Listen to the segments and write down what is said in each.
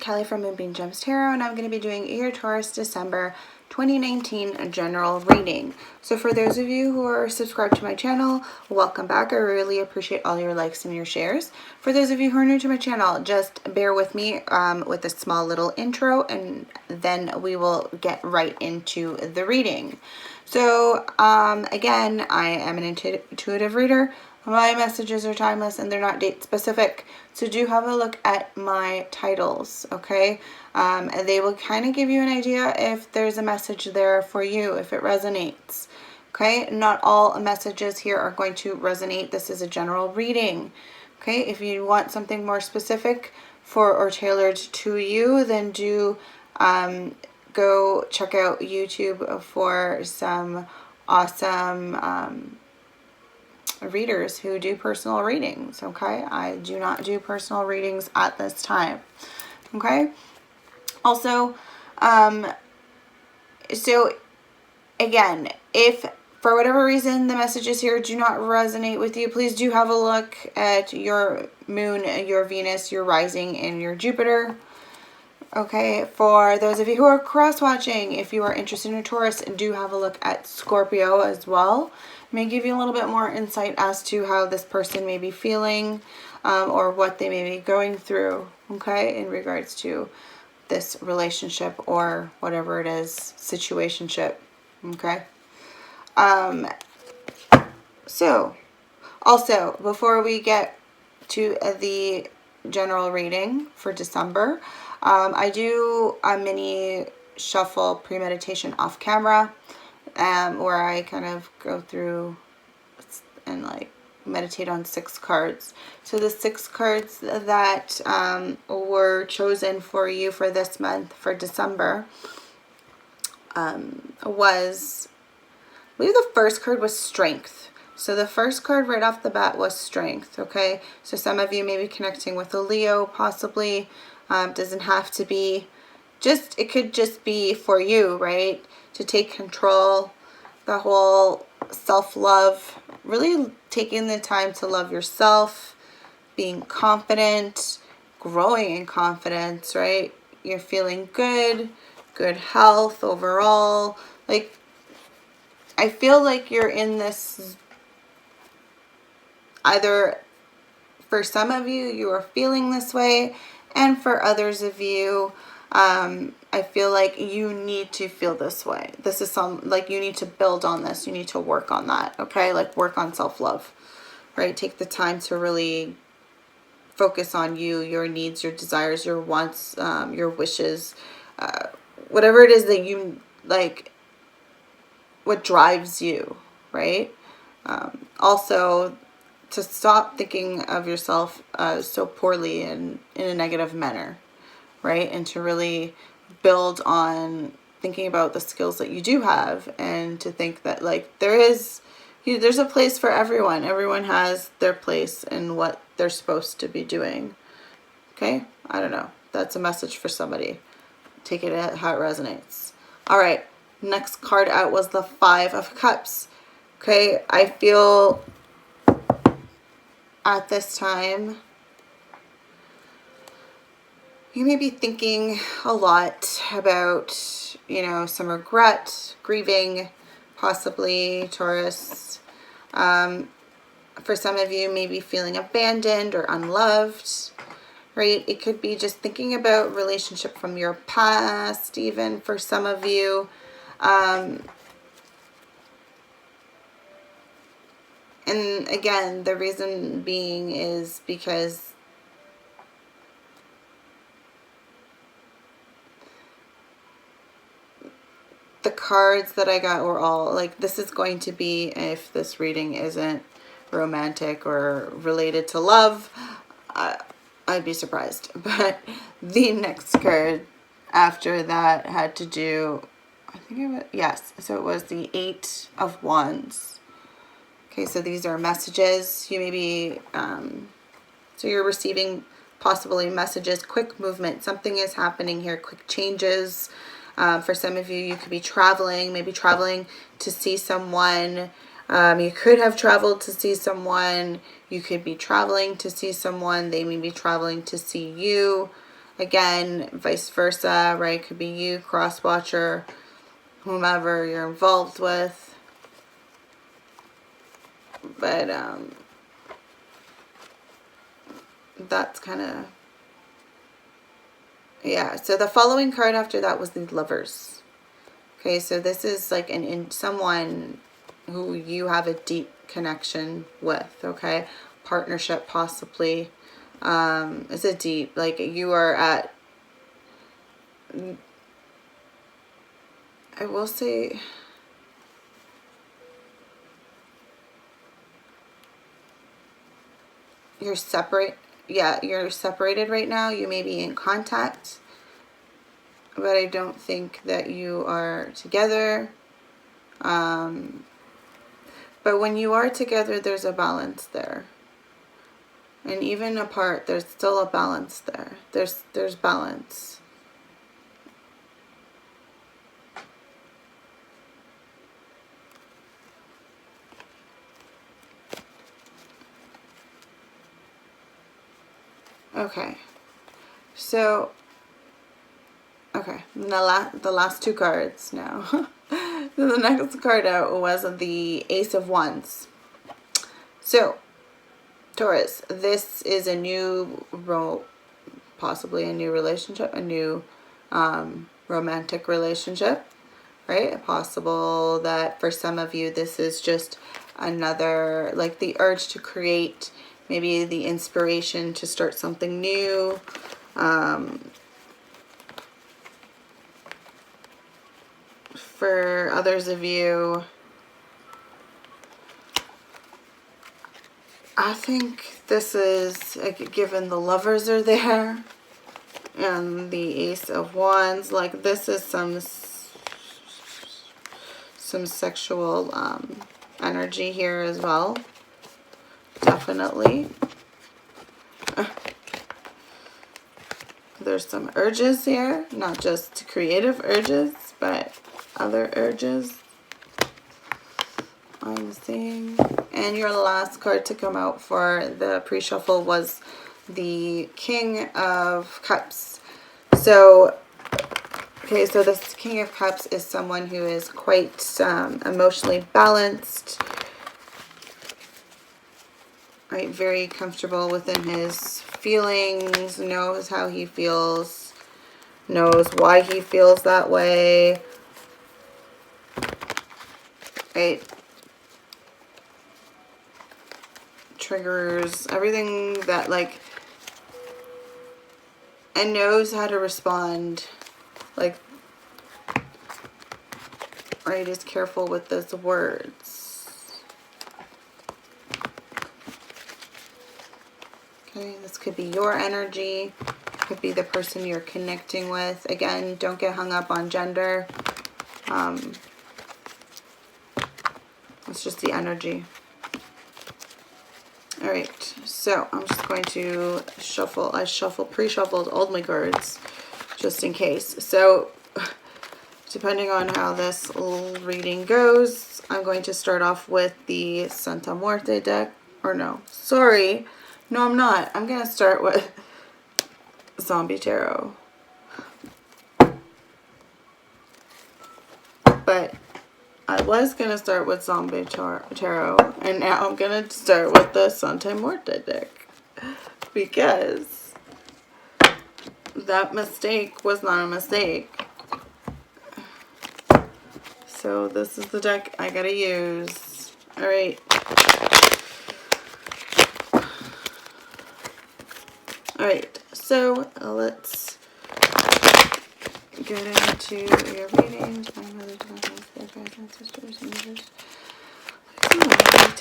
Kelly from Moonbean Tarot, and I'm going to be doing your Taurus December 2019 general reading. So for those of you who are subscribed to my channel, welcome back. I really appreciate all your likes and your shares. For those of you who are new to my channel, just bear with me with a small little intro, and then we will get right into the reading. So again, I am an intuitive reader. My messages are timeless and they're not date specific. So do have a look at my titles, okay? And they will kind of give you an idea if there's a message there for you, if it resonates. Okay, not all messages here are going to resonate. This is a general reading. Okay, if you want something more specific for or tailored to you, then do go check out YouTube for some awesome readers who do personal readings. Okay, I do not do personal readings at this time. Okay, also so again, if for whatever reason the messages here do not resonate with you, please do have a look at your moon, your Venus, your rising, and your Jupiter. Okay, for those of you who are cross-watching, if you are interested in a Taurus, do have a look at Scorpio as well. It may give you a little bit more insight as to how this person may be feeling or what they may be going through, okay, in regards to this relationship or whatever it is, situationship, okay? So, also, before we get to the general reading for December, I do a mini shuffle premeditation off camera where I kind of go through and like meditate on 6 cards. So the 6 cards that were chosen for you for this month, for December, was, I believe the first card was Strength. So the first card right off the bat was Strength, okay? So some of you may be connecting with a Leo, possibly. Doesn't have to be, it could just be for you, right? To take control, the whole self-love, really taking the time to love yourself, being confident, growing in confidence, right? You're feeling good health overall. Like, I feel like you're in this, either for some of you, you are feeling this way, and for others of you, I feel like you need to feel this way. This is like you need to build on this. You need to work on that, okay? Like work on self-love, right? Take the time to really focus on you, your needs, your desires, your wants, your wishes, whatever it is that you like, what drives you, right? Also, to stop thinking of yourself so poorly and in a negative manner, right? And to really build on thinking about the skills that you do have, and to think that like there's a place for everyone. Everyone has their place in what they're supposed to be doing. Okay? I don't know. That's a message for somebody. Take it how it resonates. All right. Next card out was the 5 of Cups. Okay? I feel at this time you may be thinking a lot about, you know, some regret, grieving, possibly, Taurus. For some of you, maybe feeling abandoned or unloved, right? It could be just thinking about relationship from your past, even for some of you. And again, the reason being is because the cards that I got were all like, this is going to be, if this reading isn't romantic or related to love, I'd be surprised. But the next card after that had to do, I think it was, yes, so it was the 8 of Wands. Okay, so these are messages. You may be, so you're receiving possibly messages, quick movement. Something is happening here, quick changes. For some of you, you could be traveling, maybe traveling to see someone. You could have traveled to see someone. You could be traveling to see someone. They may be traveling to see you. Again, vice versa, right? Could be you, cross-watcher, whomever you're involved with. But that's kind of, yeah. So the following card after that was the Lovers. Okay, so this is like someone who you have a deep connection with, okay? Partnership possibly. It's a deep, like you are at, I will say, you're separate. Yeah, you're separated right now. You may be in contact, but I don't think that you are together. But when you are together, there's a balance there. And even apart, there's still a balance there. There's balance. Okay. So, okay, the last two cards now. The next card out was the Ace of Wands. So, Taurus, this is a new possibly a new relationship, a new romantic relationship, right? Possible that for some of you this is just another, like the urge to create, maybe the inspiration to start something new. For others of you, I think this is, like, given the Lovers are there and the Ace of Wands, like this is some sexual energy here as well. Definitely. There's some urges here, not just creative urges, but other urges I'm seeing. And your last card to come out for the pre-shuffle was the King of Cups. So, okay, so this King of Cups is someone who is quite emotionally balanced, right? Very comfortable within his feelings, knows how he feels, knows why he feels that way, right? Triggers, everything that, like, and knows how to respond, like, right, is careful with those words. Okay, this could be your energy, could be the person you're connecting with. Again, don't get hung up on gender. It's just the energy. All right, so I'm just going to shuffle. I pre-shuffled all my cards just in case. So depending on how this reading goes, I'm going to start off with the Santa Muerte deck. Or no, sorry. No, I'm not. I'm going to start with Zombie Tarot. But I was going to start with Zombie Tarot, and now I'm going to start with the Santa Muerte deck, because that mistake was not a mistake. So this is the deck I got to use. All right. All right, so let's get into your readings. My mother, their guidance, sisters, and others. To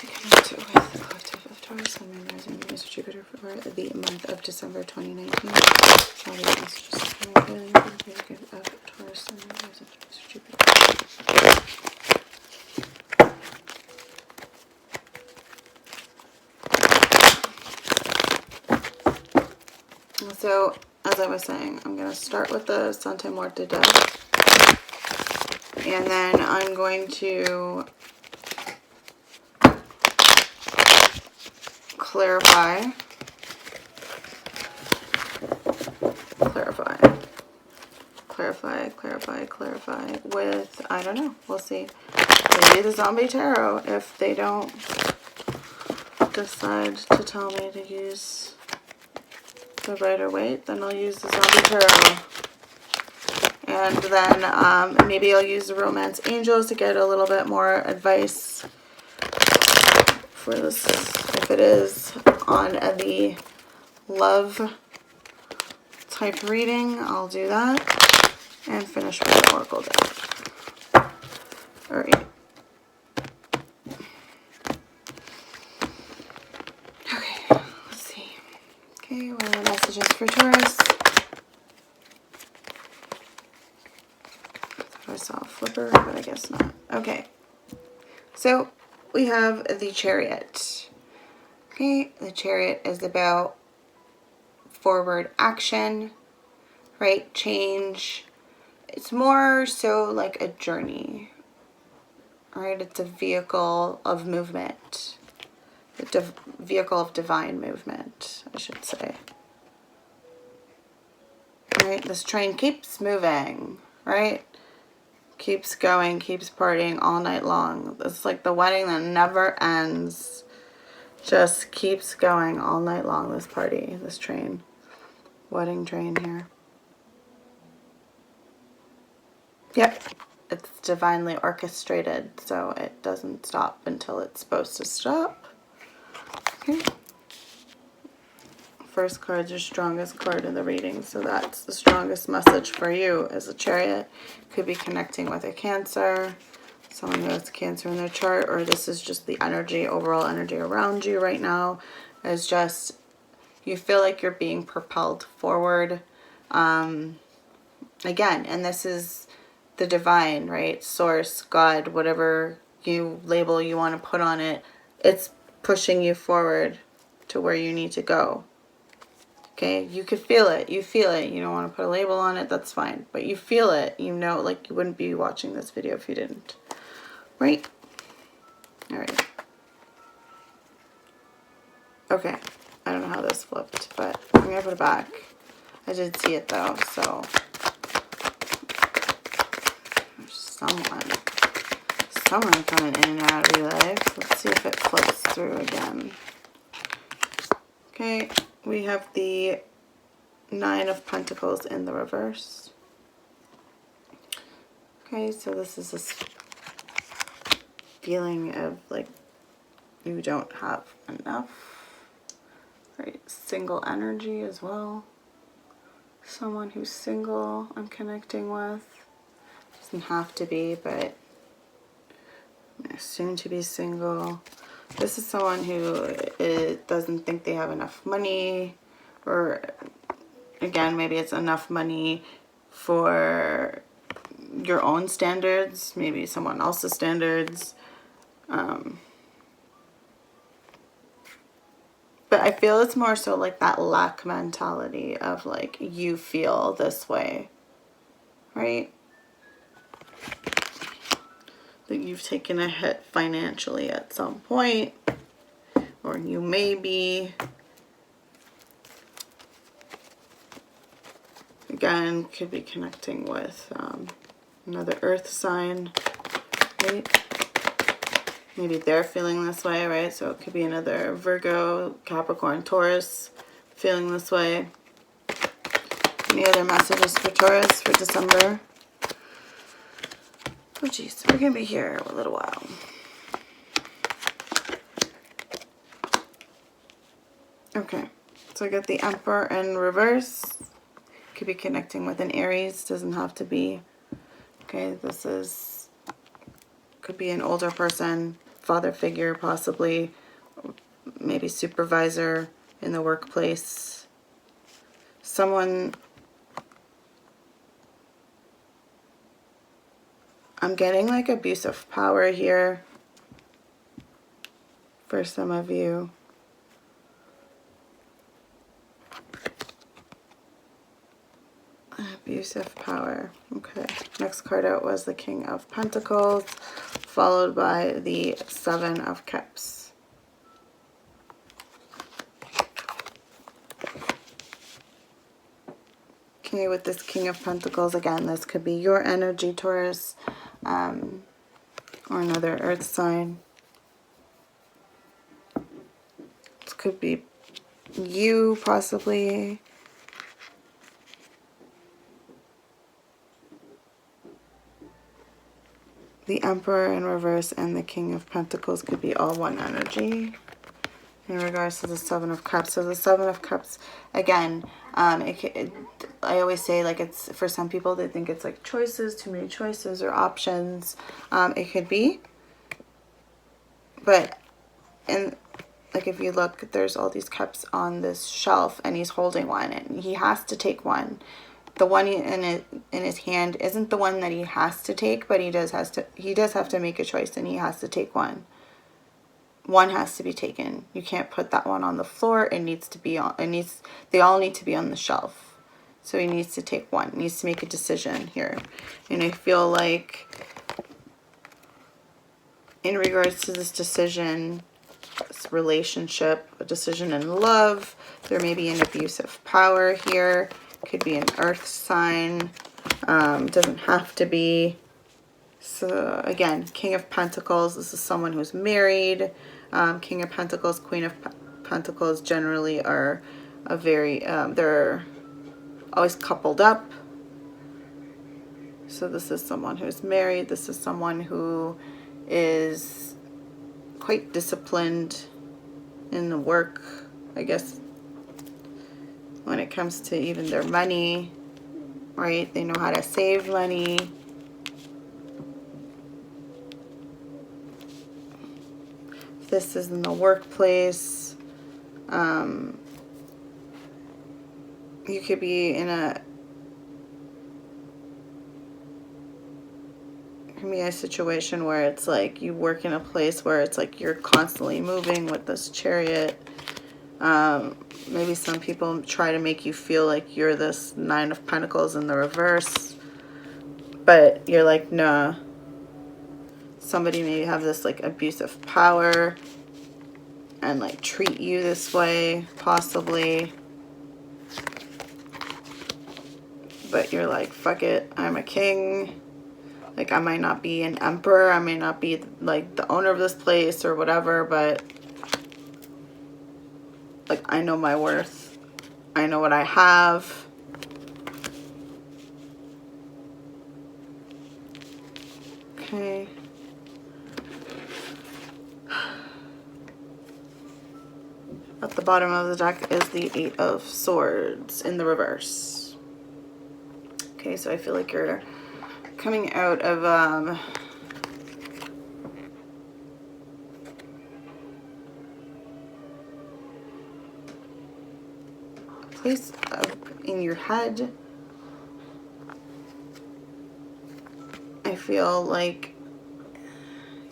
connect with the collective of Taurus and Moon rising Mr. Jupiter for the month of December 2019. All the messages coming feeling of Taurus and Moon rising Mr. Jupiter. So, as I was saying, I'm going to start with the Santa Muerte deck. And then I'm going to clarify clarify with, I don't know, we'll see. Maybe the Zombie Tarot, if they don't decide to tell me to use the Rider-Waite, then I'll use the Zombie Tarot. And then maybe I'll use the Romance Angels to get a little bit more advice for this, if it is on the love type reading. I'll do that and finish with the Oracle deck. All right. Okay, let's see. Okay, what are the messages for Taurus? I saw a flipper, but I guess not. Okay, so we have the Chariot. Okay, the Chariot is about forward action, right? Change. It's more so like a journey, right? It's a vehicle of movement, a vehicle of divine movement, I should say. Right? This train keeps moving, right? Keeps going, keeps partying all night long. It's like the wedding that never ends. Just keeps going all night long, this party, this train. Wedding train here. Yep. It's divinely orchestrated, so it doesn't stop until it's supposed to stop. Okay. First card's your strongest card in the reading, so that's the strongest message for you as a Chariot. Could be connecting with a Cancer, someone who has Cancer in their chart, or this is just the energy, overall energy around you right now is just, you feel like you're being propelled forward. Again, and this is the divine, right? Source, God, whatever you label you want to put on it, it's pushing you forward to where you need to go. Okay, you could feel it. You feel it. You don't want to put a label on it, that's fine. But you feel it. You know, like you wouldn't be watching this video if you didn't. Right? Alright. Okay. I don't know how this flipped, but I'm going to put it back. I did see it though, so. There's someone coming in and out of your life. Let's see if it flips through again. Okay. We have the Nine of Pentacles in the reverse. Okay, so this is this feeling of like you don't have enough. Right, single energy as well. Someone who's single I'm connecting with. Doesn't have to be, but soon to be single. This is someone who doesn't think they have enough money, or again, maybe it's enough money for your own standards, maybe someone else's standards. But I feel it's more so like that lack mentality of like, you feel this way, right? That you've taken a hit financially at some point, or you may be. Again, could be connecting with another earth sign, right? Maybe they're feeling this way, right? So it could be another Virgo, Capricorn, Taurus feeling this way. Any other messages for Taurus for December? Oh geez, we're going to be here a little while. Okay, so I got the Emperor in reverse. Could be connecting with an Aries, doesn't have to be. Okay, this is, could be an older person, father figure possibly, maybe supervisor in the workplace. Someone, I'm getting like abuse of power here for some of you. Abuse of power. Okay. Next card out was the King of Pentacles, followed by the Seven of Cups. Okay, with this King of Pentacles, again, this could be your energy, Taurus, or another earth sign. This could be you, possibly. The Emperor in reverse and the King of Pentacles could be all one energy in regards to the Seven of Cups. So the Seven of Cups, again, I always say, like, it's for some people, they think it's like choices, too many choices or options. It could be, but like, if you look, there's all these cups on this shelf and he's holding one and he has to take one. The one in his hand isn't the one that he has to take, but he does have to make a choice, and he has to take one. One has to be taken. You can't put that one on the floor. It needs to be on. They all need to be on the shelf. So he needs to take one. He needs to make a decision here. And I feel like in regards to this decision, this relationship, a decision in love, there may be an abuse of power here. Could be an earth sign. Doesn't have to be. So again, King of Pentacles, this is someone who's married. King of Pentacles, Queen of Pentacles generally are a very, they're always coupled up. So this is someone who's married. This is someone who is quite disciplined in the work, I guess, when it comes to even their money, right? They know how to save money. This is in the workplace. You could be in a situation where it's like you work in a place where it's like you're constantly moving with this Chariot. Maybe some people try to make you feel like you're this Nine of Pentacles in the reverse, but you're like, nah. Somebody may have this like abusive power and like treat you this way, possibly. But you're like, fuck it, I'm a king. Like, I might not be an emperor, I may not be like the owner of this place or whatever, but like, I know my worth. I know what I have. Okay. At the bottom of the deck is the Eight of Swords in the reverse. Okay, so I feel like you're coming out of a place in your head. I feel like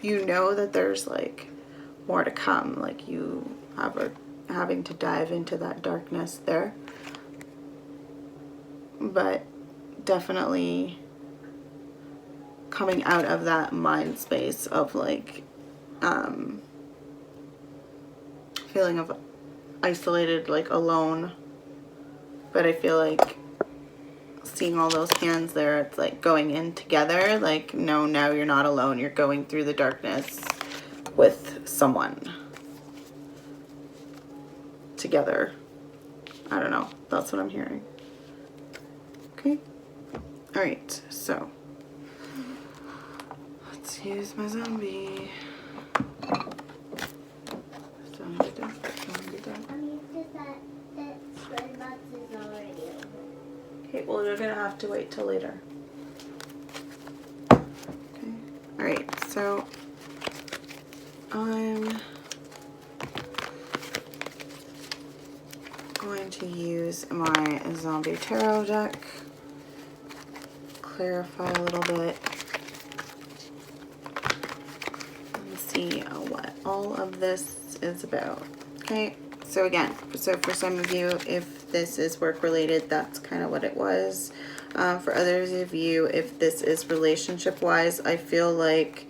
you know that there's like more to come, like you have having to dive into that darkness there, but definitely coming out of that mind space of like feeling of isolated, like alone. But I feel like seeing all those hands there, it's like going in together, like, no, now you're not alone, you're going through the darkness with someone together. I don't know, that's what I'm hearing. Okay, all right, so let's use my zombie. Zombie deck, zombie deck. That spread box is already over. Okay, well, you're gonna have to wait till later. Okay, all right, so I'm going to use my zombie tarot deck, clarify a little bit, and see what all of this is about. Okay, so again, so for some of you, if this is work related, that's kind of what it was. For others of you, if this is relationship wise, I feel like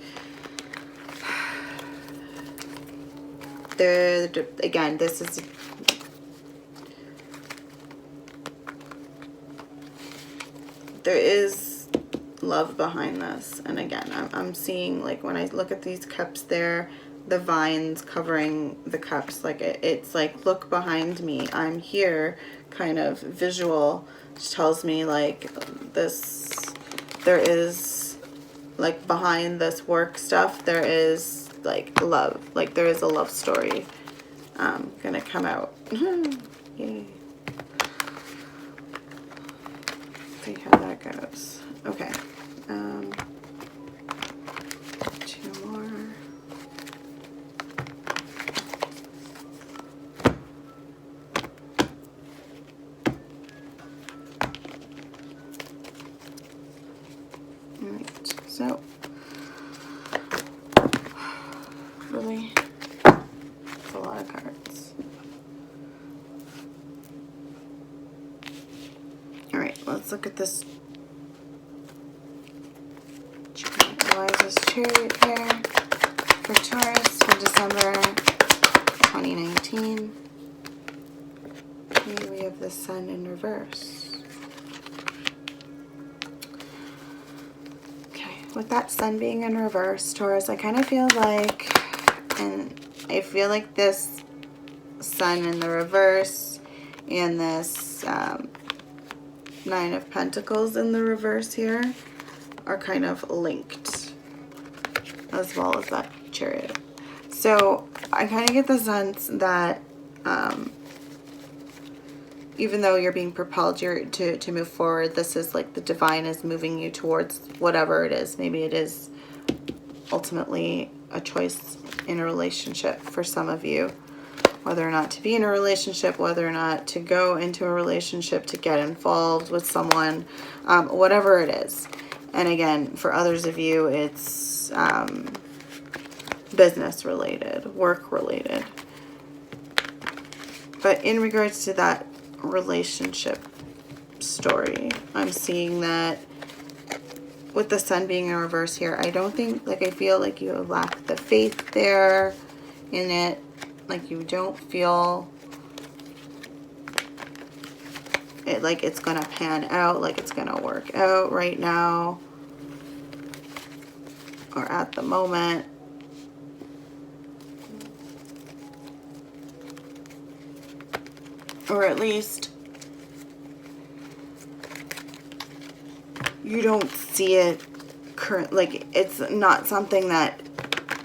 again, this is there is love behind this. And again, I'm seeing, like, when I look at these cups there, the vines covering the cups, like it's like, look behind me, I'm here, kind of visual, which tells me like this, there is, like, behind this work stuff, there is like love, like there is a love story gonna come out. Yay. See how that goes. Okay. Two more. Alright, so really, it's a lot of cards. Alright, let's look at this. Why is this Chariot here for Taurus for December 2019? Okay, we have the Sun in reverse. Okay, with that Sun being in reverse, Taurus, I kind of feel like, and I feel like this Sun in the reverse and this Nine of Pentacles in the reverse here are kind of linked, as well as that Chariot. So I kind of get the sense that even though you're being propelled to move forward, this is like the divine is moving you towards whatever it is. Maybe it is ultimately a choice in a relationship for some of you, whether or not to be in a relationship, whether or not to go into a relationship, to get involved with someone, whatever it is. And again, for others of you, it's business related, work related. But in regards to that relationship story, I'm seeing that with the Sun being in reverse here, I don't think, like, I feel like you lack the faith there in it. Like, you don't feel it, like it's gonna pan out, like it's gonna work out right now or at the moment. Or at least you don't see it current, like it's not something that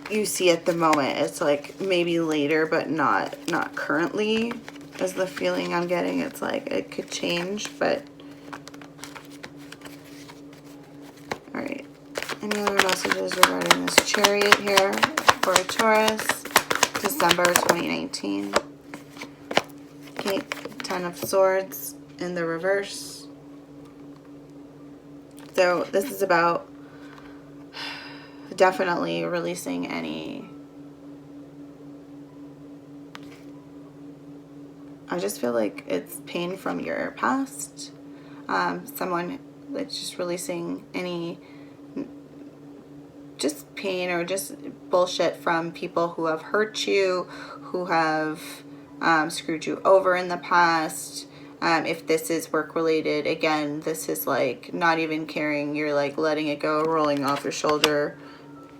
you see at the moment. It's like maybe later, but not currently, is the feeling I'm getting. It's like it could change, but all right. Any other messages regarding this Chariot here for Taurus, December 2019? Okay, Ten of Swords in the reverse. So this is about definitely releasing any, I just feel like it's pain from your past. Someone that's just releasing any just pain or just bullshit from people who have hurt you, who have screwed you over in the past. If this is work related, again, this is like not even caring. You're like letting it go, rolling off your shoulder.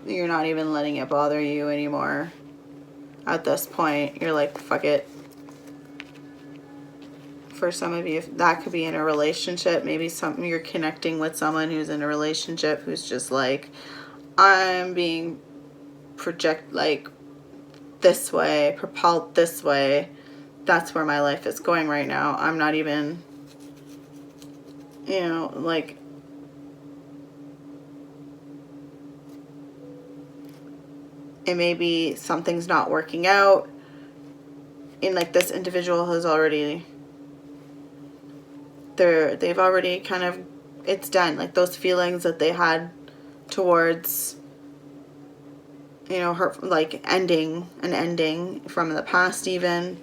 You're not even letting it bother you anymore. At this point, you're like, fuck it. For some of you, that could be in a relationship. Maybe something you're connecting with someone who's in a relationship who's just like, I'm being like this way, propelled this way. That's where my life is going right now. I'm not even, you know, like, it may be something's not working out. And like this individual has already, they've already kind of, it's done. Like those feelings that they had towards, you know, her, like ending from the past even.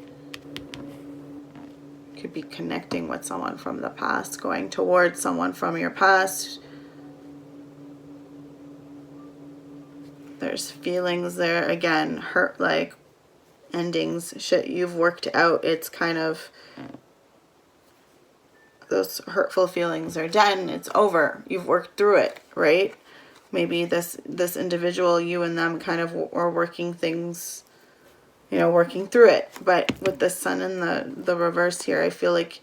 Could be connecting with someone from the past, going towards someone from your past. There's feelings there. Again, hurt, like endings, shit you've worked out. It's kind of those hurtful feelings are done. It's over. You've worked through it, right? Maybe this individual, you and them kind of are working things, you know, working through it. But with the sun in the reverse here, I feel like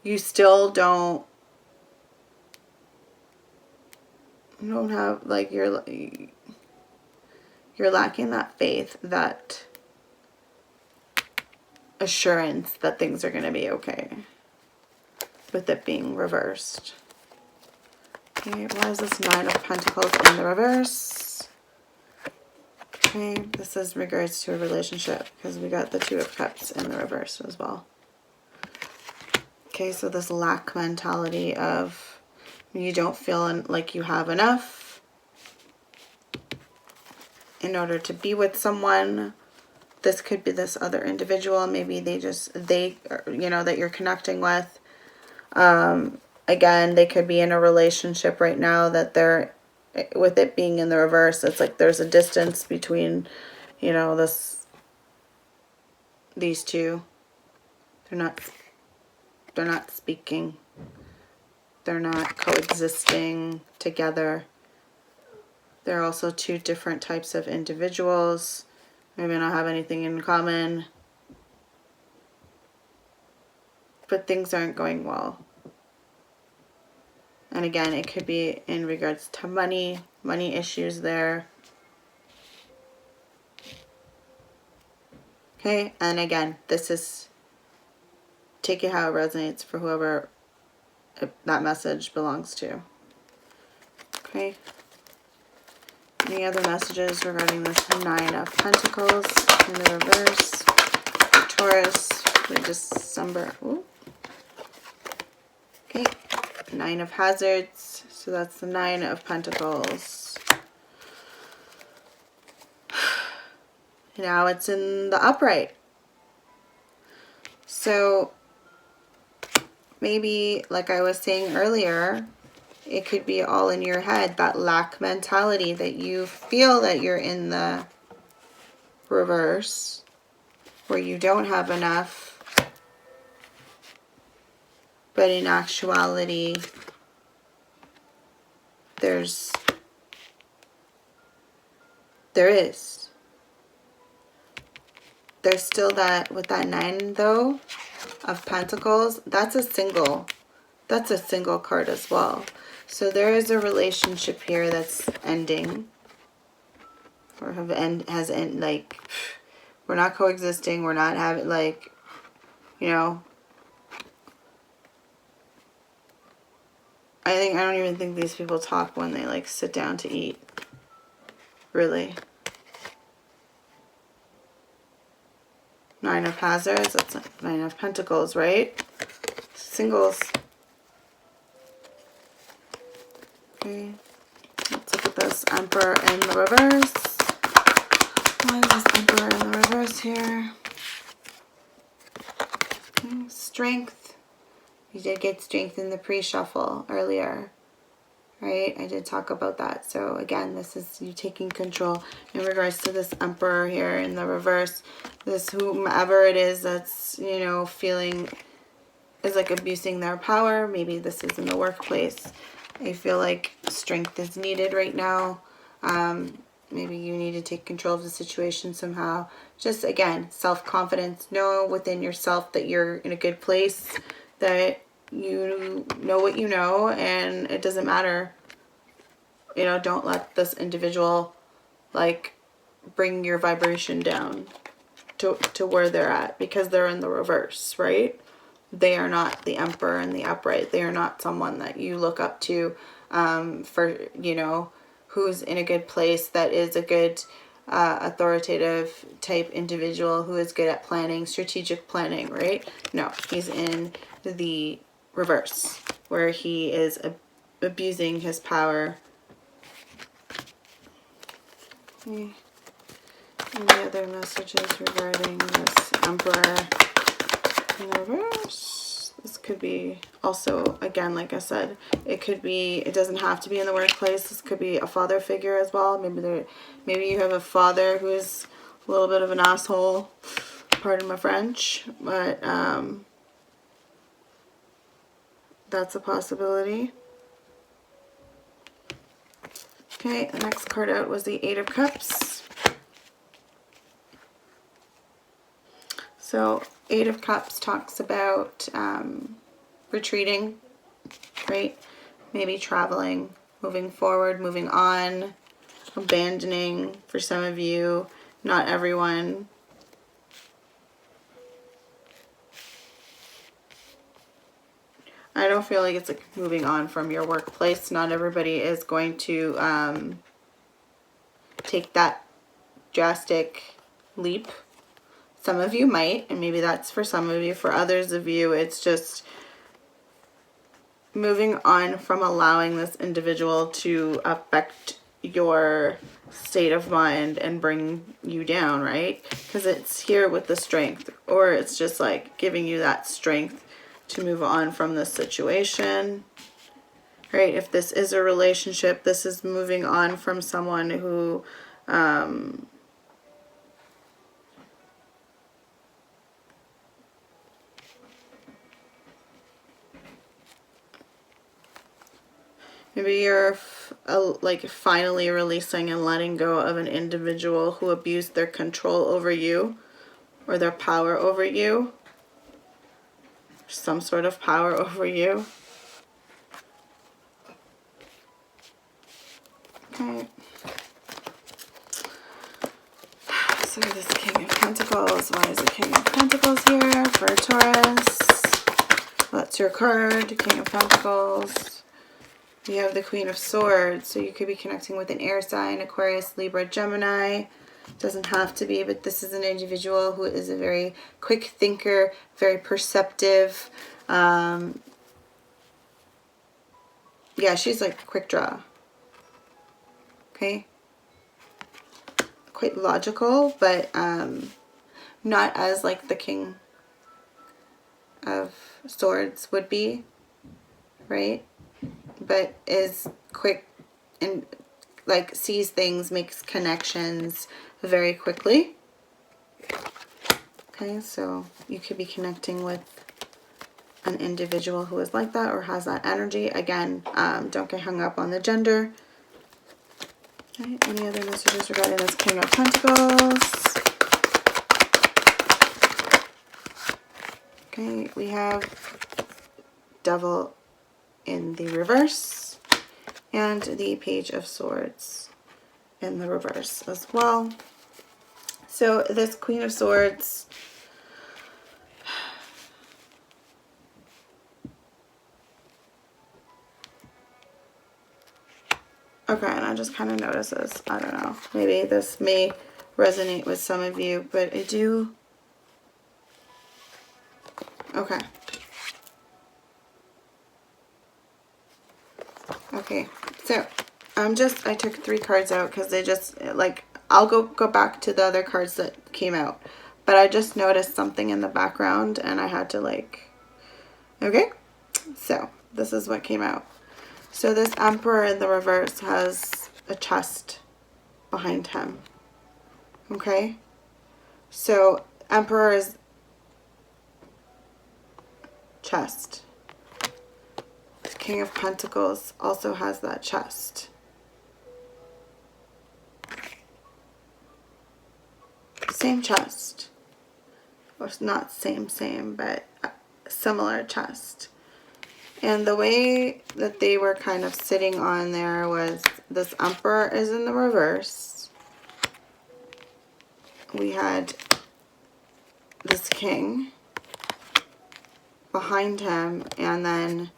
you still don't have, like, you're lacking that faith, that assurance that things are going to be okay with it being reversed. Okay, why is this Nine of Pentacles in the reverse? Okay, this is regards to a relationship because we got the Two of Cups in the reverse as well. Okay, so this lack mentality of you don't feel like you have enough in order to be with someone. This could be this other individual. Maybe they, you know, that you're connecting with. Again, they could be in a relationship right now that they're, with it being in the reverse, it's like there's a distance between, you know, these two. They're not speaking. They're not coexisting together. They're also two different types of individuals. Maybe not have anything in common. But things aren't going well. And again, it could be in regards to money issues there. Okay, and again, this is, take it how it resonates for whoever that message belongs to. Okay. Any other messages regarding this Nine of Pentacles in the reverse? Taurus for December. Ooh. Okay. Nine of Hazards. So that's the Nine of Pentacles. Now it's in the upright. So maybe, like I was saying earlier, it could be all in your head, that lack mentality, that you feel that you're in the reverse, where you don't have enough, but in actuality, there is. There's still that, with that Nine though of Pentacles, that's a single card as well. So there is a relationship here that's ending, or has ended, like, we're not coexisting, we're not having, like, you know, I don't even think these people talk when they, like, sit down to eat, really. Nine of Hazards, that's Nine of Pentacles, right? Singles. Okay, let's look at this Emperor in the reverse. Why is this Emperor in the reverse here? Okay. Strength. You did get strength in the pre-shuffle earlier, right? I did talk about that. So again, this is you taking control in regards to this Emperor here in the reverse. This whomever it is that's, you know, feeling is like abusing their power. Maybe this is in the workplace. I feel like strength is needed right now. Maybe you need to take control of the situation somehow. Just, again, self-confidence. Know within yourself that you're in a good place, that you know what you know, and it doesn't matter. You know, don't let this individual, like, bring your vibration down to where they're at, because they're in the reverse, right? They are not the Emperor in the upright. They are not someone that you look up to for, you know, who's in a good place, that is a good authoritative type individual who is good at planning, strategic planning, right? No, he's in the reverse, where he is abusing his power. Okay. Any other messages regarding this Emperor in reverse? This could be also, again, like I said, it could be, it doesn't have to be in the workplace. This could be a father figure as well. Maybe you have a father who is a little bit of an asshole, pardon my French, but That's a possibility. Okay, the next card out was the Eight of Cups. So Eight of Cups talks about retreating, right? Maybe traveling, moving forward, moving on, abandoning for some of you, not everyone. I don't feel like it's like moving on from your workplace. Not everybody is going to take that drastic leap. Some of you might, and maybe that's for some of you. For others of you, it's just moving on from allowing this individual to affect your state of mind and bring you down, right? Because it's here with the strength, or it's just like giving you that strength to move on from this situation, right? If this is a relationship, this is moving on from someone who maybe you're like finally releasing and letting go of an individual who abused their control over you or their power over you, some sort of power over you. Okay. So this King of Pentacles, why is the King of Pentacles here for Taurus? Well, that's your card, King of Pentacles. You have the Queen of Swords, so you could be connecting with an air sign, Aquarius, Libra, Gemini. Doesn't have to be, but this is an individual who is a very quick thinker, very perceptive. Yeah, she's like a quick draw. Okay. Quite logical, but not as like the King of Swords would be, right? But is quick and like sees things, makes connections very quickly. Okay, so you could be connecting with an individual who is like that or has that energy. Again, don't get hung up on the gender. Okay, any other messages regarding this King of Pentacles? Okay, we have Devil in the reverse and the Page of Swords in the reverse as well. So this Queen of Swords, okay, and I just kind of noticed this. I don't know. Maybe this may resonate with some of you, but I do. Okay. Okay, so I took 3 cards out because they just, like, I'll go back to the other cards that came out. But I just noticed something in the background and I had to like, okay. So this is what came out. So this Emperor in the reverse has a chest behind him. Okay. So Emperor is chest. King of Pentacles also has that chest. Same chest. Or not same, but similar chest. And the way that they were kind of sitting on there was this Emperor is in the reverse. We had this King behind him, and then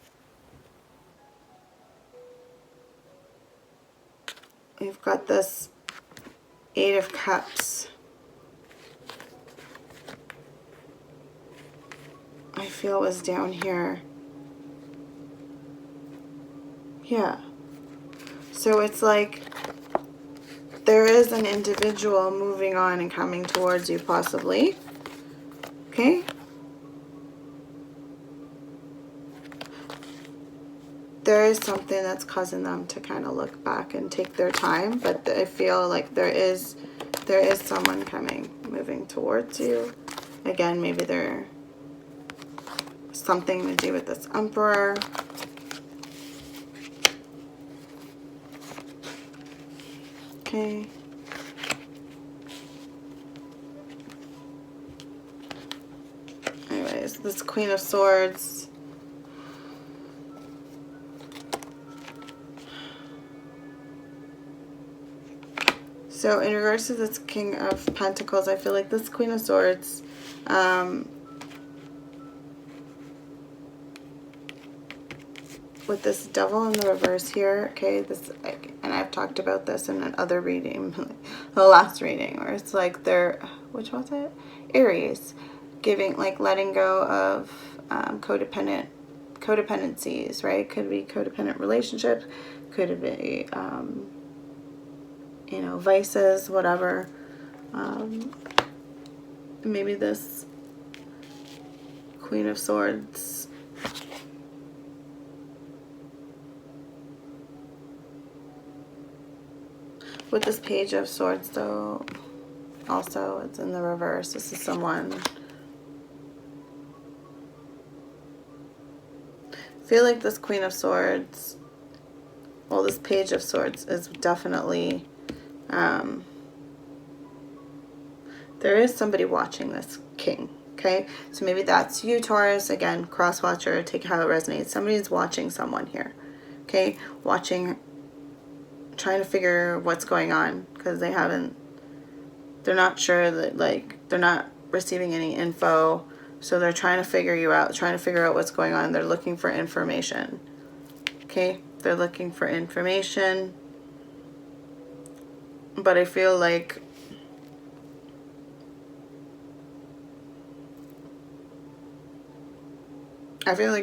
we've got this Eight of Cups. I feel it was down here. Yeah. So it's like there is an individual moving on and coming towards you possibly. Okay? There is something that's causing them to kind of look back and take their time, but I feel like there is someone coming, moving towards you. Again, maybe they're something to do with this Emperor. Okay. Anyways, this Queen of Swords. So in regards to this King of Pentacles, I feel like this Queen of Swords, with this Devil in the reverse here, okay, this, and I've talked about this in another reading, the last reading, where it's like they're, which was it? Aries, giving, like letting go of codependencies, right? Could be codependent relationships, could be, you know, vices, whatever. Maybe this Queen of Swords with this Page of Swords, though, also it's in the reverse. This is someone, I feel like this Queen of Swords, well, this Page of Swords is definitely, there is somebody watching this King, okay? So maybe that's you, Taurus. Again, cross-watcher, take how it resonates. Somebody's watching someone here, okay? Watching, trying to figure what's going on, because they're not sure that, like, they're not receiving any info, so they're trying to figure you out, trying to figure out what's going on. They're looking for information, okay? They're looking for information, but I feel like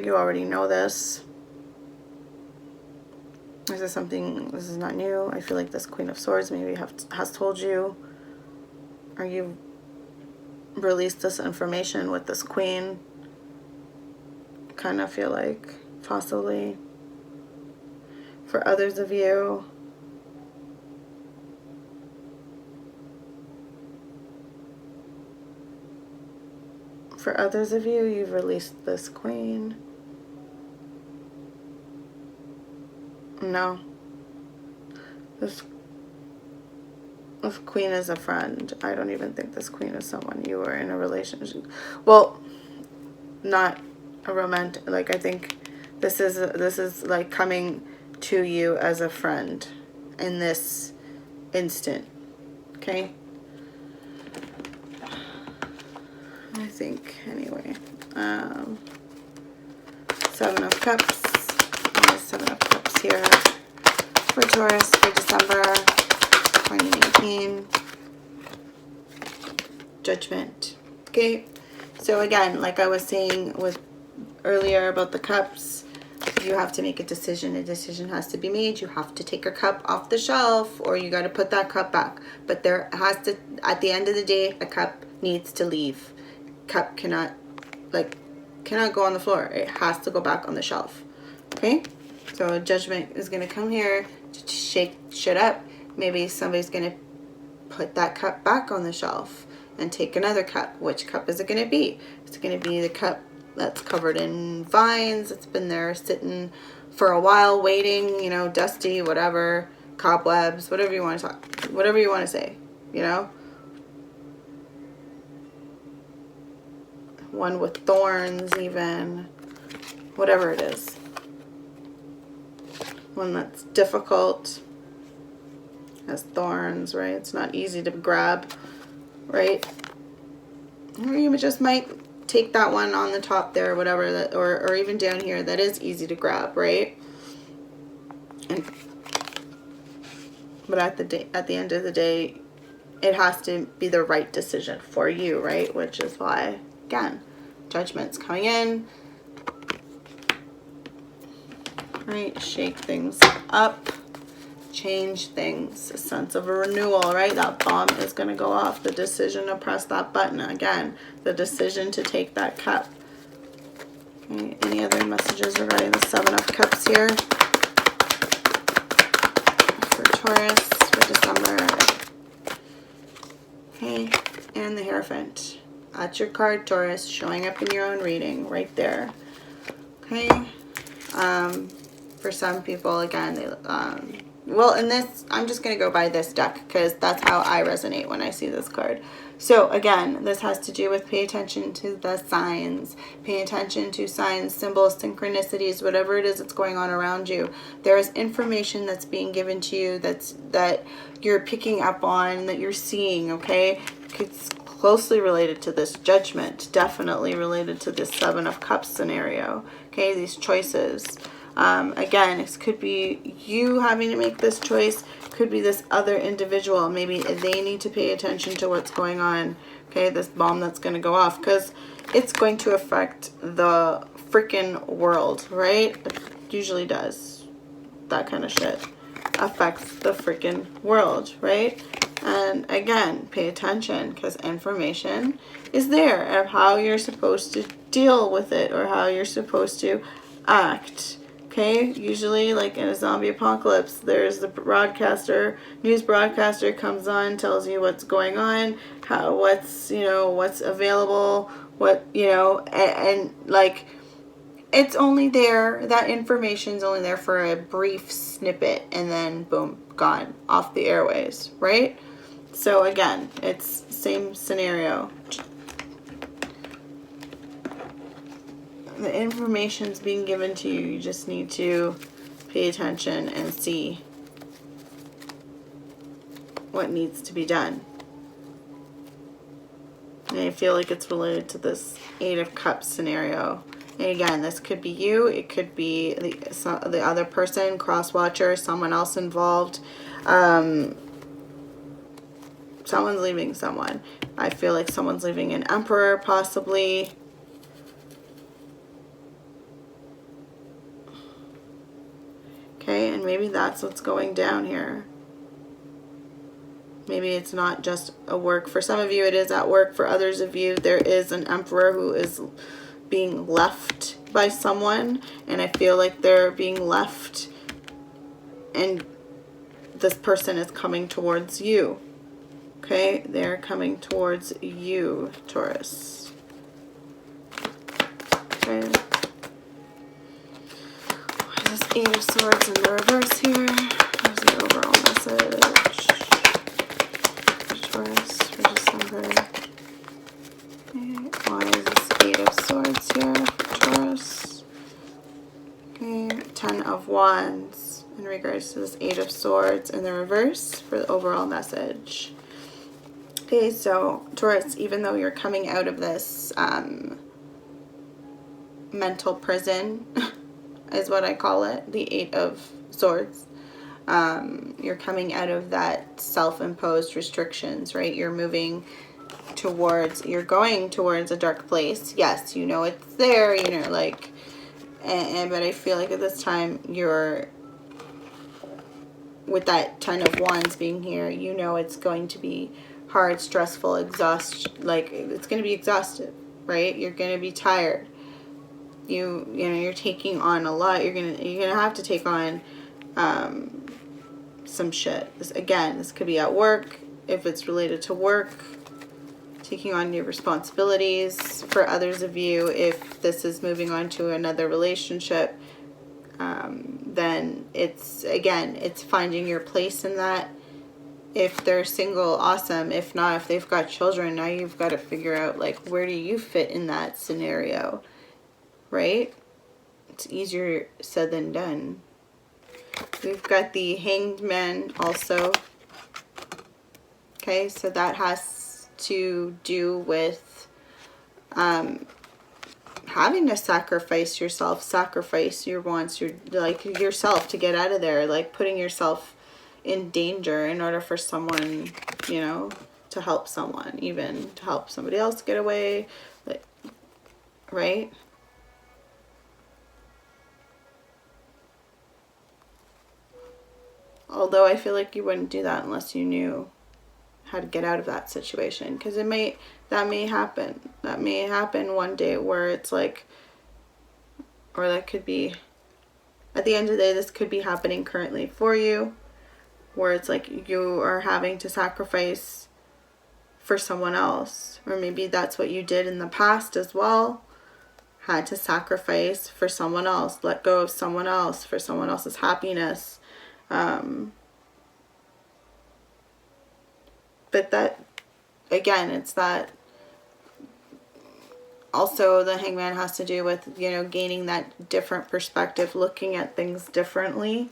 you already know this. This is something, this is not new. I feel like this Queen of Swords maybe has told you, or you've released this information with this Queen. Kind of feel like possibly for others of you, you've released this Queen. No. This Queen is a friend. I don't even think this Queen is someone you were in a relationship. Well, not a romantic, like, I think this is like coming to you as a friend in this instant, okay? I think, anyway. Seven of Cups. Seven of Cups here for Taurus for December 2019. Judgment. Okay, so again, like I was saying with earlier about the cups, you have to make a decision. A decision has to be made. You have to take your cup off the shelf, or you got to put that cup back. But there has to, at the end of the day, a cup needs to leave. Cup cannot go on the floor. It has to go back on the shelf. Okay, so Judgment is going to come here to shake shit up. Maybe somebody's going to put that cup back on the shelf and take another cup. Which cup is it going to be? It's going to be the cup that's covered in vines. It's been there sitting for a while waiting, you know, dusty, whatever, cobwebs, whatever you want to talk, whatever you want to say, you know. One with thorns, even, whatever it is. One that's difficult, has thorns, right? It's not easy to grab, right? Or you just might take that one on the top there, whatever, that, or even down here, that is easy to grab, right? But at the end of the day, it has to be the right decision for you, right? Which is why, again, Judgment's coming in, right? Shake things up, change things, a sense of a renewal, right? That bomb is going to go off. The decision to press that button again, the decision to take that cup. Okay. Any other messages regarding the Seven of Cups here for Taurus for December? Okay, and the Hierophant. That's your card, Taurus, showing up in your own reading right there. Okay. For some people, again, they, well, in this, I'm just going to go by this deck because that's how I resonate when I see this card. So again, this has to do with pay attention to the signs, pay attention to signs, symbols, synchronicities, whatever it is that's going on around you. There is information that's being given to you that you're picking up on, that you're seeing, okay? It's closely related to this Judgment, definitely related to this Seven of Cups scenario, okay? These choices. Again, it could be you having to make this choice, could be this other individual. Maybe they need to pay attention to what's going on, okay? This bomb that's going to go off, because it's going to affect the freaking world, right? It usually does. That kind of shit affects the freaking world, right? And again, pay attention, because information is there of how you're supposed to deal with it or how you're supposed to act. Okay, usually like in a zombie apocalypse, there's the broadcaster, news broadcaster comes on, tells you what's going on, what's available, and like, it's only there, that information's only there for a brief snippet, and then boom, gone, off the airways, right? So again, it's same scenario. The information's being given to you. You just need to pay attention and see what needs to be done. And I feel like it's related to this Eight of Cups scenario. And again, this could be you. It could be the other person, cross-watcher, someone else involved. Someone's leaving someone. I feel like someone's leaving an Emperor, possibly. Okay, and maybe that's what's going down here. Maybe it's not just a work. For some of you, it is at work. For others of you, there is an Emperor who is being left by someone. And I feel like they're being left and this person is coming towards you. Okay, they're coming towards you, Taurus. Okay. This Eight of Swords in the reverse here. Here's the overall message for Taurus for December. Okay. Why is this Eight of Swords here for Taurus? Okay. Ten of Wands in regards to this Eight of Swords in the reverse for the overall message. Okay, so Taurus, even though you're coming out of this mental prison, is what I call it, the Eight of Swords. You're coming out of that self-imposed restrictions, right? You're moving towards, you're going towards a dark place. Yes, you know it's there, like, but I feel like at this time you're, with that Ten of Wands being here, it's going to be hard, stressful, like it's going to be exhaustive, right? You're going to be tired. You're taking on a lot. You're gonna have to take on some shit. This could be at work, if it's related to work, taking on new responsibilities. For others of you, if this is moving on to another relationship, then it's finding your place in that. If they're single, awesome. If not, if they've got children, now you've got to figure out, like, where do you fit in that scenario, right? It's easier said than done. We've got the Hanged Man also. Okay, so that has to do with having to sacrifice yourself, sacrifice your wants, yourself to get out of there, like putting yourself in danger in order for someone, to help someone, even to help somebody else get away, like, right? Although I feel like you wouldn't do that unless you knew how to get out of that situation, because that may happen. That may happen one day where it's like, or that could be, at the end of the day, this could be happening currently for you, where it's like you are having to sacrifice for someone else, or maybe that's what you did in the past as well, had to sacrifice for someone else, let go of someone else for someone else's happiness. But that, again, it's that also the Hangman has to do with, you know, gaining that different perspective, looking at things differently.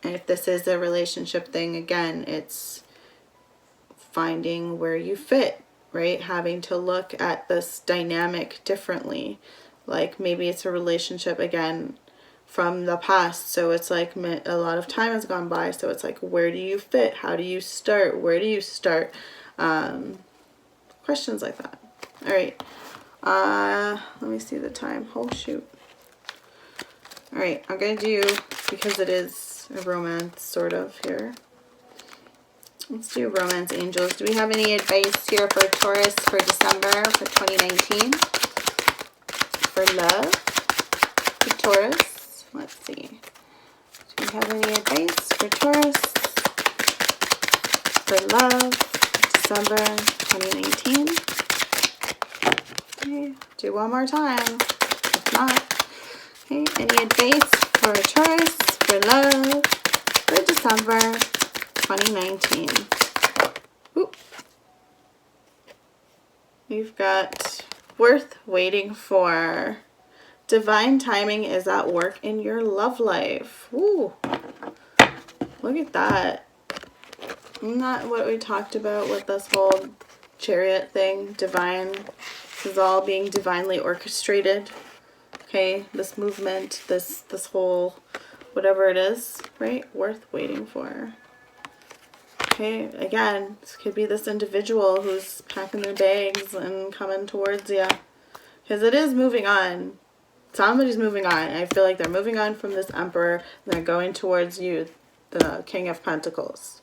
And if this is a relationship thing, again, it's finding where you fit, right? Having to look at this dynamic differently. Like maybe it's a relationship, again, from the past, so it's like a lot of time has gone by, so it's like, where do you fit? How do you start? Where do you start? Questions like that. All right, let me see the time. Oh shoot. All right, I'm gonna do, because it is a romance sort of here, let's do romance angels. Do we have any advice here for Taurus for December for 2019 for love for Taurus? Let's see. Do we have any advice for Taurus for love, December 2019? Okay, do one more time. If not, okay, any advice for Taurus for love for December 2019? Oop. We've got worth waiting for. Divine timing is at work in your love life. Ooh, look at that. Isn't that what we talked about with this whole chariot thing? Divine. This is all being divinely orchestrated. Okay, this movement, this whole whatever it is, right? Worth waiting for. Okay, again, this could be this individual who's packing their bags and coming towards you. Because it is moving on. Somebody's moving on. I feel like they're moving on from this Emperor. And they're going towards you, the King of Pentacles.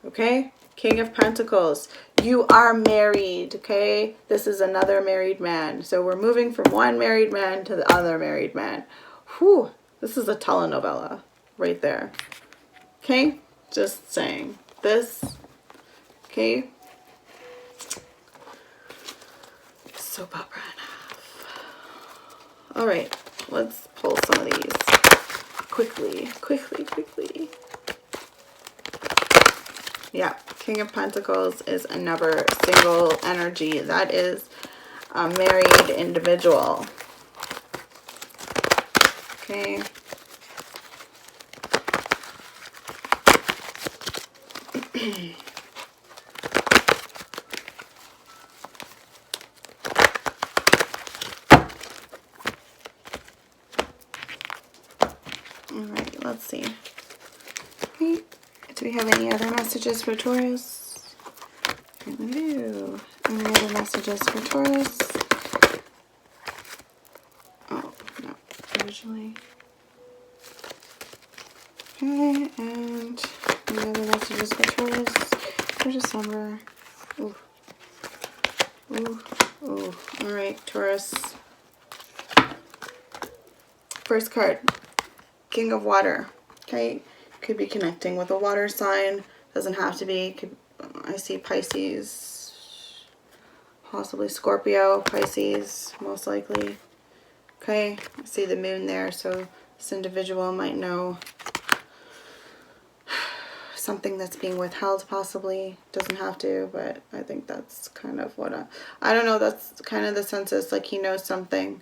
Okay? King of Pentacles. You are married. Okay? This is another married man. So we're moving from one married man to the other married man. Whew. This is a telenovela right there. Okay? Just saying. This. Okay? Soap opera. All right, let's pull some of these quickly. Yeah, King of Pentacles is another single energy. That is a married individual. Okay. Alright, let's see. Okay. Do we have any other messages for Taurus? We do. Any other messages for Taurus? Oh, no. Originally. Okay, and any other messages for Taurus for December? Ooh. Ooh. Ooh. Alright, Taurus. First card. King of Water. Okay, could be connecting with a water sign. Doesn't have to be. I see Pisces, possibly Scorpio, Pisces, most likely. Okay, I see the moon there, so this individual might know something that's being withheld, possibly. Doesn't have to, but I think that's kind of what I don't know, that's kind of the census, like he knows something.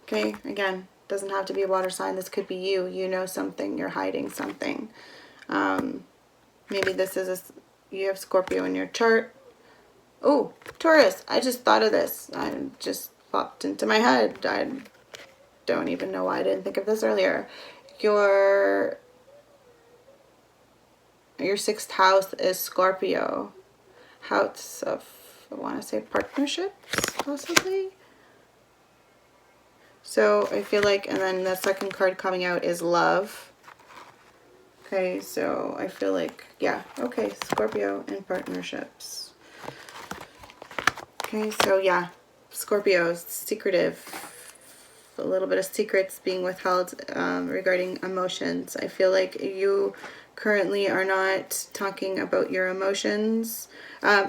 Okay, again, doesn't have to be a water sign. This could be you. You know something. You're hiding something. Maybe this is you have Scorpio in your chart. Oh, Taurus. I just thought of this. I just popped into my head. I don't even know why I didn't think of this earlier. Your 6th house is Scorpio. House of, I want to say, partnerships, possibly. So I feel like, and then the second card coming out is love. Okay, so I feel like, yeah, okay, Scorpio and partnerships. Okay, so yeah, Scorpio, secretive, a little bit of secrets being withheld regarding emotions. I feel like you currently are not talking about your emotions.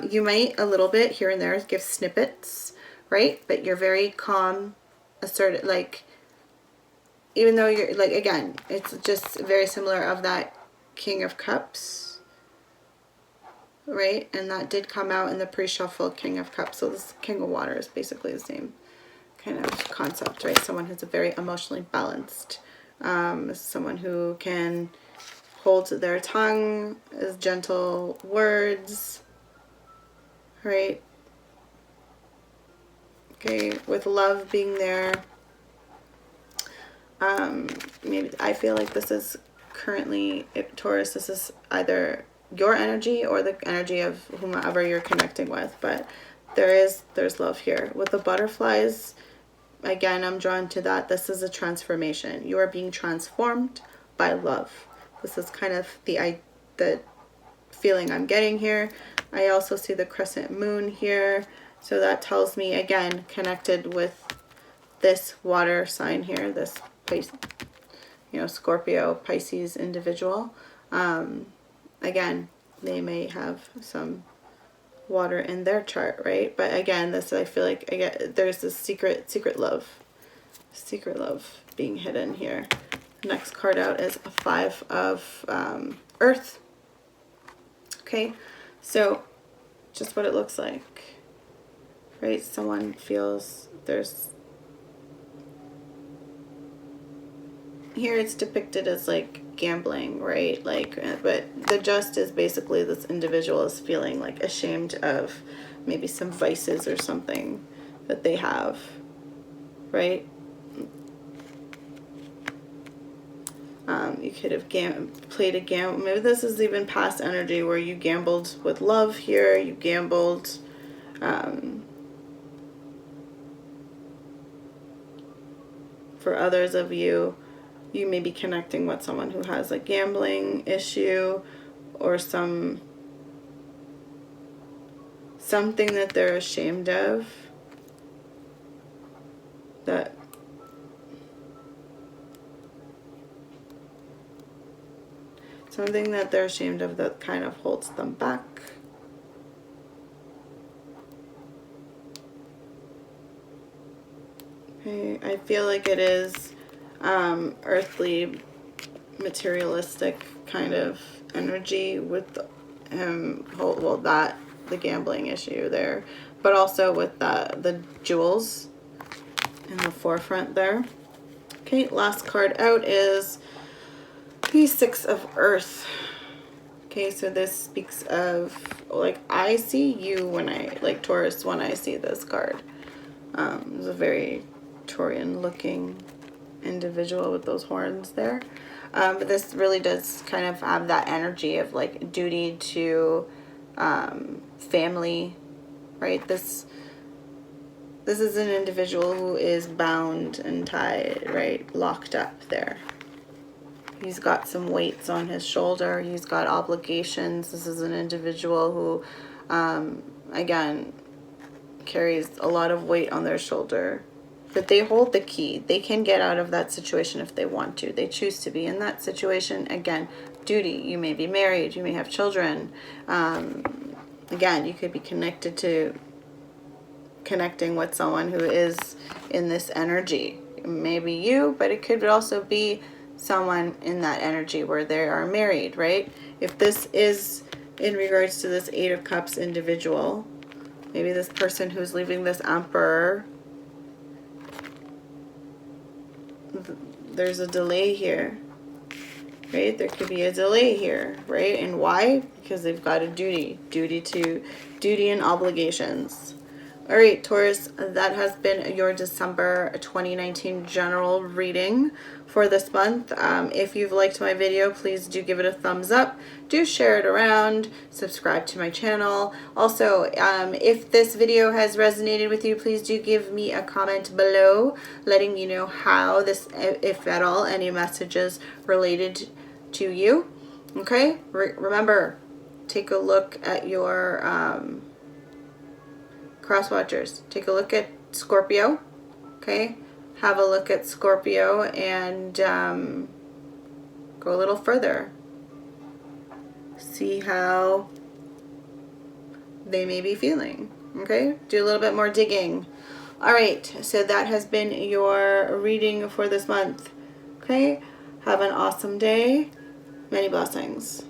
You might a little bit here and there give snippets, right? But you're very calm, assertive, like, even though you're, like, again, it's just very similar of that King of Cups, right? And that did come out in the pre-shuffle King of Cups. So this King of Water is basically the same kind of concept, right? Someone who's a very emotionally balanced, someone who can hold their tongue, is gentle words, right? Okay, with love being there. Maybe I feel like this is currently, Taurus, this is either your energy or the energy of whomever you're connecting with, but there's love here. With the butterflies, again, I'm drawn to that. This is a transformation. You are being transformed by love. This is kind of the feeling I'm getting here. I also see the crescent moon here. So that tells me, again, connected with this water sign here, this, you know, Scorpio, Pisces individual. Again, they may have some water in their chart, right? But again, this, I feel like, again, there's this secret love being hidden here. Next card out is a 5 of Earth. Okay, so just what it looks like, right? Someone feels there's, here it's depicted as like gambling, right? Like, but the just is basically this individual is feeling like ashamed of maybe some vices or something that they have, right? You could have played a gamble. Maybe this is even past energy where you gambled with love here. You gambled. For others of you, you may be connecting with someone who has a gambling issue or something that they're ashamed of. Something that they're ashamed of that kind of holds them back. Okay, I feel like it is earthly, materialistic kind of energy with him, well, that, the gambling issue there, but also with the jewels in the forefront there. Okay, last card out is the 6 of Earth. Okay, so this speaks of, like, I see you when I, like, Taurus, when I see this card. It's a very Taurian looking individual with those horns there. But this really does kind of have that energy of like duty to family, right? This is an individual who is bound and tied, right? Locked up there. He's got some weights on his shoulder. He's got obligations. This is an individual who, again, carries a lot of weight on their shoulder. But they hold the key. They can get out of that situation if they want to. They choose to be in that situation. Again, duty. You may be married. You may have children. Again, you could be connecting with someone who is in this energy. Maybe you, but it could also be someone in that energy where they are married, right? If this is in regards to this 8 of Cups individual, maybe this person who's leaving this Emperor, there's a delay here, right? There could be a delay here, right? And why? Because they've got a duty and obligations. All right, Taurus, that has been your December 2019 general reading for this month. If you've liked my video, please do give it a thumbs up. Do share it around. Subscribe to my channel. Also, if this video has resonated with you, please do give me a comment below letting me know how this, if at all, any messages related to you. Okay? Remember, take a look at your... cross watchers, take a look at Scorpio, okay? Have a look at Scorpio and go a little further. See how they may be feeling, okay? Do a little bit more digging. All right, so that has been your reading for this month. Okay, have an awesome day. Many blessings.